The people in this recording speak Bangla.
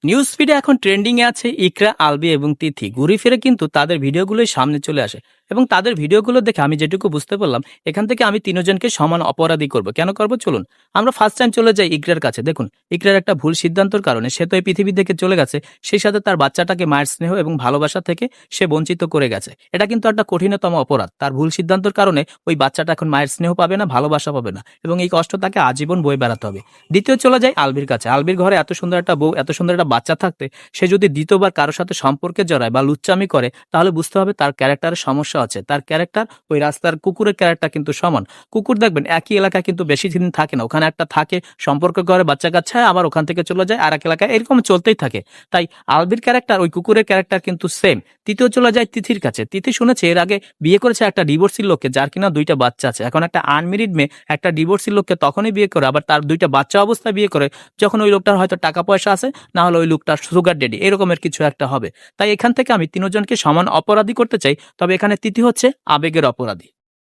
নিউজ ফিডে এখন ট্রেন্ডিং এ আছে ইকরা, আলবি এবং তিথি। ঘুরে ফিরে কিন্তু তাদের ভিডিওগুলোই সামনে চলে আসে এবং তাদের ভিডিওগুলো দেখে আমি যেটুকু বুঝতে পারলাম, এখান থেকে আমি তিনজনকে সমান অপরাধী করব। কেন করব চলুন আমরা ফার্স্ট টাইম চলে যাই ইকরার কাছে। দেখুন, ইকরার একটা ভুল সিদ্ধান্তের কারণে সে তো এই পৃথিবী থেকে চলে গেছে, সেই সাথে তার বাচ্চাটাকে মায়ের স্নেহ এবং ভালোবাসা থেকে সে বঞ্চিত করে গেছে। এটা কিন্তু একটা কঠিনতম অপরাধ। তার ভুল সিদ্ধান্তের কারণে ওই বাচ্চাটা এখন মায়ের স্নেহ পাবে না, ভালোবাসা পাবে না এবং এই কষ্ট তাকে আজীবন বয়ে বেড়াতে হবে। দ্বিতীয় চলে যায় আলবির কাছে। আলবির ঘরে এত সুন্দর একটা বউ, এত সুন্দর একটা বাচ্চা থাকতে সে যদি দ্বিতীয়বার কারোর সাথে সম্পর্কে জড়ায় বা লুচ্চামি করে, তাহলে বুঝতে হবে তার ক্যারেক্টারের সমস্যা আছে। তার ক্যারেক্টার ওই রাস্তার কুকুরের ক্যারেক্টার কিন্তু সমান। কুকুর দেখবেন একই এলাকায় কিন্তু বেশি দিন থাকে না, ওখানে একটা থাকে, সম্পর্ক করে, বাচ্চা কাচ্চা, আবার ওখান থেকে চলে যায় আর এক এলাকায়, এরকম চলতেই থাকে। তাই আলবির ক্যারেক্টার ওই কুকুরের ক্যারেক্টার কিন্তু সেম। তৃতীয় চলে যায় তিথির কাছে। তিথি শুনেছে এর আগে বিয়ে করেছে একটা ডিভোর্সি লোককে, যার কিনা দুইটা বাচ্চা আছে। এখন একটা আনমেরিড মেয়ে একটা ডিভোর্সি লোককে তখনই বিয়ে করে, আবার তার দুইটা বাচ্চা অবস্থায় বিয়ে করে, যখন ওই লোকটার হয়তো টাকা পয়সা আছে, না হলে ওই লোকটার সুগার ডেডি, এরকমের কিছু একটা হবে। তাই এখান থেকে আমি তিনজনকে সমান অপরাধী করতে চাই, তবে এখানে তিথি হচ্ছে আবেগের অপরাধী।